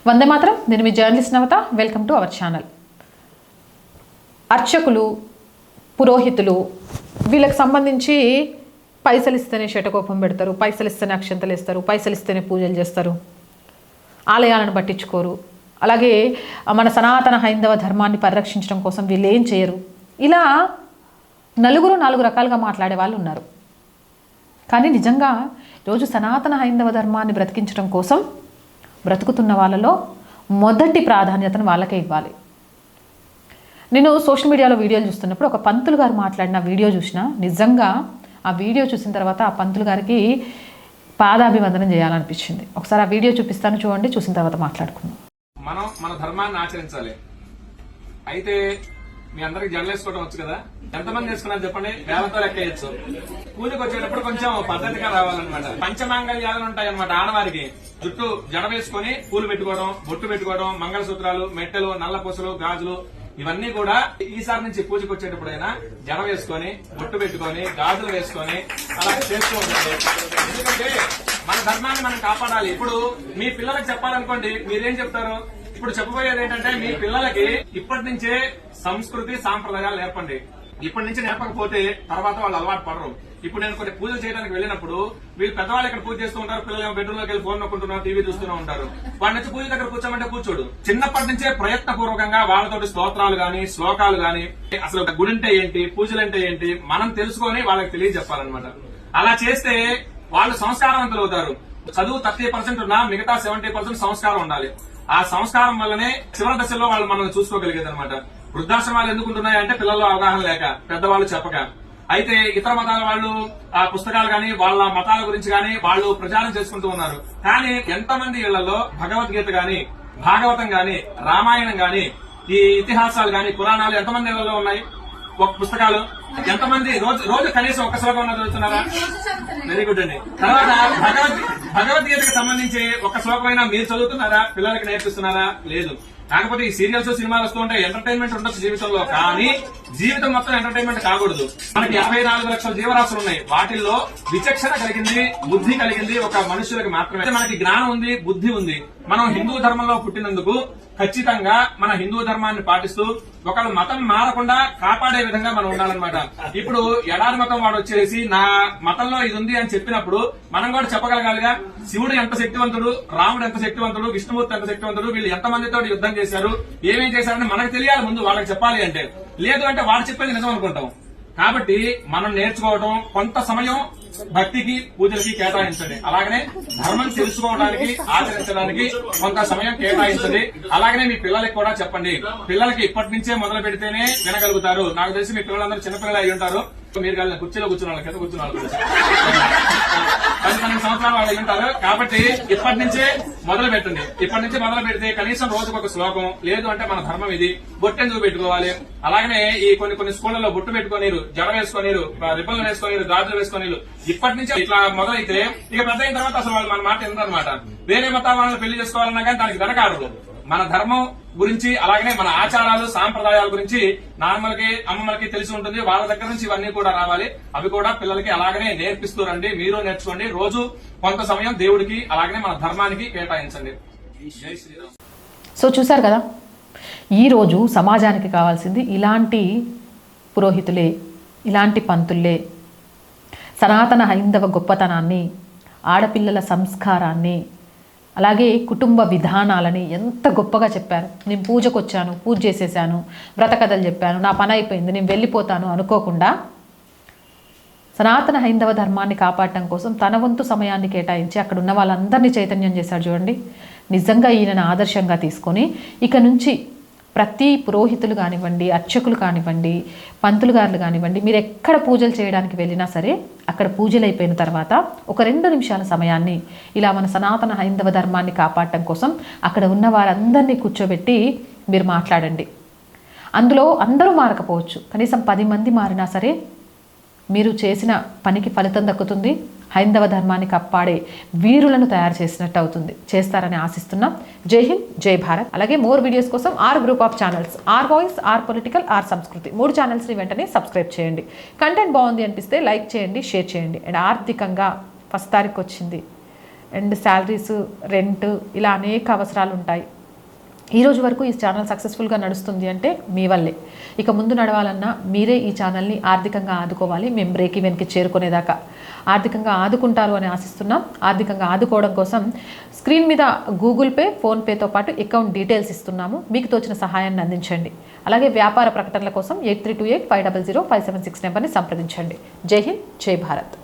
వందే మాత్రం. నేను మీ journalist Navata. Welcome to our channel. అర్చకులు, పురోహితులు వీళ్ళకి సంబంధించి పైసలు ఇస్తేనే శటకోపం పెడతారు, పైసలు ఇస్తేనే అక్షంతలు ఇస్తారు, పైసలు ఇస్తేనే పూజలు చేస్తారు, ఆలయాలను పట్టించుకోరు. అలాగే మన సనాతన హైందవ ధర్మాన్ని పరిరక్షించడం కోసం వీళ్ళు ఏం చేయరు. ఇలా నాలుగు రకాలుగా మాట్లాడే వాళ్ళు ఉన్నారు. కానీ నిజంగా ఈరోజు సనాతన హైందవ ధర్మాన్ని బ్రతికించడం కోసం బ్రతుకుతున్న వాళ్ళలో మొదటి ప్రాధాన్యతను వాళ్ళకే ఇవ్వాలి. నేను సోషల్ మీడియాలో వీడియోలు చూస్తున్నప్పుడు ఒక పంతులు గారు మాట్లాడిన వీడియో చూసిన, నిజంగా ఆ వీడియో చూసిన తర్వాత ఆ పంతులు గారికి పాదాభివందనం చేయాలనిపించింది. ఒకసారి ఆ వీడియో చూపిస్తాను, చూడండి. చూసిన తర్వాత మాట్లాడుకుందాం. మనం మన ధర్మాన్ని ఆచరించాలి. అయితే మీ అందరికి జడలేసుకోవడం వచ్చు కదా, ఎంతమంది వేసుకున్నారు చెప్పండి? వేలతో లెక్కేయచ్చు. పూజకు వచ్చేటప్పుడు కొంచెం పద్ధతిగా రావాలన్నమాట. పంచమాంగళ్యాలు ఉంటాయి అన్నమాట. ఆడవారికి జుట్టు జడ వేసుకుని పూలు పెట్టుకోవడం, బొట్టు పెట్టుకోవడం, మంగళసూత్రాలు, మెట్టెలు, నల్లపూసలు, గాజులు ఇవన్నీ కూడా ఈసారి నుంచి పూజకు వచ్చేటప్పుడైనా జడ వేసుకొని, బొట్టు పెట్టుకొని, గాజులు వేసుకొని అలా చేస్తూ ఉండాలి. ఎందుకంటే మన ధర్మాన్ని మనం కాపాడాలి. ఇప్పుడు మీ పిల్లలకు చెప్పాలనుకోండి, మీరేం చెప్తారు? ఇప్పుడు చెప్పబోయేది ఏంటంటే, మీ పిల్లలకి ఇప్పటి నుంచే సంస్కృతి సాంప్రదాయాలు నేర్పండి. ఇప్పటి నుంచి నేర్పకపోతే తర్వాత వాళ్ళు అలవాటు పడరు. ఇప్పుడు నేను కొన్ని పూజలు చేయడానికి వెళ్ళినప్పుడు వీళ్ళు పెద్దవాళ్ళు ఇక్కడ పూజ చేస్తూ ఉంటారు, పిల్లలు ఏమో బెడ్రూమ్ లోకి వెళ్ళి ఫోన్ నొక్కుంటున్నారు, టీవీ చూస్తూనే ఉంటారు. వాడి నుంచి పూజ దగ్గర కూర్చోమంటే కూర్చోడు. చిన్నప్పటి నుంచే ప్రయత్నపూర్వకంగా వాళ్ళతోటి స్తోత్రాలు గాని, శ్లోకాలు గాని, అసలు గుడి అంటే ఏంటి, పూజలు అంటే ఏంటి మనం తెలుసుకొని వాళ్ళకి తెలియజెప్పాలన్నమాట. అలా చేస్తే వాళ్ళు సంస్కారవంతులు అవుతారు. చదువు 30% ఉన్నా మిగతా 70% సంస్కారం ఉండాలి. ఆ సంస్కారం వల్లనే చివరి దశలో వాళ్ళు మనం చూసుకోగలిగేది అనమాట. వృద్ధాశ్రమాలు ఎందుకు ఉంటున్నాయి అంటే పిల్లల్లో అవగాహన లేక, పెద్దవాళ్ళు చెప్పక. అయితే ఇతర మతాల వాళ్ళు ఆ పుస్తకాలు గాని, వాళ్ళ మతాల గురించి గాని వాళ్ళు ప్రచారం చేసుకుంటూ ఉన్నారు. కానీ ఎంతమంది ఇళ్లలో భగవద్గీత గాని, భాగవతం గాని, రామాయణం గాని, ఈ ఇతిహాసాలు గాని, పురాణాలు ఎంతమంది ఇళ్లలో ఉన్నాయి? ఒక పుస్తకాలు ఎంతమంది రోజు కనీసం ఒక్క శ్లోకం చదువుతున్నారా? వెరీ గుడ్ అండి. తర్వాత భగవద్గీతకు సంబంధించి ఒక శ్లోకమైనా మీరు చదువుతున్నారా? పిల్లలకి నేర్పిస్తున్నారా? లేదు. కాకపోతే ఈ సీరియల్స్, సినిమాలు వస్తూ ఉంటాయి. ఎంటర్టైన్మెంట్ ఉండొచ్చు జీవితంలో, కానీ జీవితం మొత్తం ఎంటర్టైన్మెంట్ కాకూడదు. మనకి 54 లక్షల జీవరాశులు ఉన్నాయి. వాటిల్లో విచక్షణ కలిగింది, బుద్ధి కలిగింది ఒక మనుషులకు మాత్రమే. మనకి జ్ఞానం ఉంది, బుద్ధి ఉంది. మనం హిందూ ధర్మంలో పుట్టినందుకు ఖచ్చితంగా మన హిందూ ధర్మాన్ని పాటిస్తూ ఒకళ్ళు మతం మారకుండా కాపాడే విధంగా మనం ఉండాలన్నమాట. ఇప్పుడు ఎడారి మతం వాడు వచ్చేసి నా మతంలో ఇది ఉంది అని చెప్పినప్పుడు మనం కూడా చెప్పగలగాలిగా. శివుడు ఎంత శక్తివంతుడు, రాముడు ఎంత శక్తివంతుడు, విష్ణుమూర్తి ఎంత శక్తివంతుడు, వీళ్ళు ఎంతమందితో యుద్ధం చేశారు, ఏమేం చేశారని మనకు తెలియాలి ముందు వాళ్ళకి చెప్పాలి అంటే. లేదు అంటే వాడు చెప్పేది నిజం అనుకుంటాం. కాబట్టి మనం నేర్చుకోవడం, కొంత సమయం భక్తికి, పూజలకి కేటాయించండి. అలాగనే ధర్మం తెలుసుకోవడానికి, ఆచరించడానికి కొంత సమయం కేటాయించండి. అలాగనే మీ పిల్లలకి కూడా చెప్పండి. పిల్లలకి ఇప్పటి నుంచే మొదలు పెడితేనే వినగలుగుతారు. నాకు తెలిసి మీ పిల్లలందరూ చిన్నపిల్లలు అయి ఉంటారు. మీరు కలిగిన కుర్చీలో కూర్చున్న వాళ్ళ కింద కూర్చున్న వాళ్ళు 10-12 సంవత్సరాలు వాళ్ళు అయి ఉంటారు. కాబట్టి ఇప్పటి నుంచే మొదలు పెట్టండి. ఇప్పటి నుంచి మొదలు పెడితే కనీసం రోజుకు ఒక శ్లోకం, లేదు అంటే మన ధర్మం ఇది, బొట్టెందుకు పెట్టుకోవాలి. అలాగనే ఈ కొన్ని స్కూళ్లలో బొట్టు పెట్టుకోనీరు, జడ వేసుకోనీరు, రిబ్బన్లు వేసుకోనీరు, గాజులు వేసుకోనీరు. ఇప్పటి నుంచి ఇట్లా మొదలైతే ఇక పెద్ద అయిన తర్వాత అసలు వాళ్ళు మన మాట ఎందుకనమాట. వేరే మతాల వాళ్ళని పెళ్లి చేసుకోవాలన్నా కానీ దానికి వెనకాడరు. మన ధర్మం గురించి, అలాగనే మన ఆచారాలు, సాంప్రదాయాల గురించి నాన్నమ్మలకి, అమ్మమ్మలకి తెలిసి ఉంటుంది. వాళ్ళ దగ్గర నుంచి ఇవన్నీ కూడా రావాలి. అవి కూడా పిల్లలకి అలాగనే నేర్పిస్తూ రండి. మీరు నేర్చుకోండి. రోజు కొంత సమయం దేవుడికి, అలాగనే మన ధర్మానికి కేటాయించండి. జై శ్రీరామ్. సో చూశారు కదా, ఈరోజు సమాజానికి కావాల్సింది ఇలాంటి పురోహితులే, ఇలాంటి పంతుల్లే. సనాతన హైందవ గొప్పతనాన్ని, ఆడపిల్లల సంస్కారాన్ని, అలాగే కుటుంబ విధానాలని ఎంత గొప్పగా చెప్పారు. నేను పూజకు వచ్చాను, పూజ చేసేసాను, వ్రతకథలు చెప్పాను, నా పని అయిపోయింది, నేను వెళ్ళిపోతాను అనుకోకుండా సనాతన హైందవ ధర్మాన్ని కాపాడటం కోసం తన వంతు సమయాన్ని కేటాయించి అక్కడ ఉన్న వాళ్ళందరినీ చైతన్యం చేశారు. చూడండి, నిజంగా ఈయనను ఆదర్శంగా తీసుకొని ఇక నుంచి ప్రతి పురోహితులు కానివ్వండి, అర్చకులు కానివ్వండి, పంతులు గారులు కానివ్వండి, మీరు ఎక్కడ పూజలు చేయడానికి వెళ్ళినా సరే అక్కడ పూజలు అయిపోయిన తర్వాత ఒక 2 నిమిషాల సమయాన్ని ఇలా మన సనాతన హైందవ ధర్మాన్ని కాపాడటం కోసం అక్కడ ఉన్న వారందరినీ కూర్చోబెట్టి మీరు మాట్లాడండి. అందులో అందరూ మారకపోవచ్చు, కనీసం 10 మంది మారినా సరే మీరు చేసిన పనికి ఫలితం దక్కుతుంది. హైందవ ధర్మాన్ని కాపాడే వీరులను తయారు చేసినట్టు అవుతుంది. చేస్తారని ఆశిస్తున్నాం. జై హింద్, జై భారత్. అలాగే మోర్ వీడియోస్ కోసం our group of channels, our voice, our political, our సంస్కృతి 3 ఛానల్స్ని వెంటనే సబ్స్క్రైబ్ చేయండి. కంటెంట్ బాగుంది అనిపిస్తే లైక్ చేయండి, షేర్ చేయండి. అండ్ ఆర్థికంగా 1st తారీఖు వచ్చింది అండ్ శాలరీస్, రెంట్, ఇలా అనేక అవసరాలు ఉంటాయి. ఈ రోజు వరకు ఈ ఛానల్ సక్సెస్ఫుల్గా నడుస్తుంది అంటే మీ వల్లే. ఇక ముందు నడవాలన్నా మీరే ఈ ఛానల్ని ఆర్థికంగా ఆదుకోవాలి. మేము బ్రేక్ ఈవెన్కి చేరుకునేదాకా ఆర్థికంగా ఆదుకుంటారు అని ఆశిస్తున్నాం. ఆర్థికంగా ఆదుకోవడం కోసం స్క్రీన్ మీద గూగుల్ పే, ఫోన్పేతో పాటు అకౌంట్ డీటెయిల్స్ ఇస్తున్నాము. మీకు తోచిన సహాయాన్ని అందించండి. అలాగే వ్యాపార ప్రకటనల కోసం 8328500576 నెంబర్ని సంప్రదించండి. జై హింద్, జై భారత్.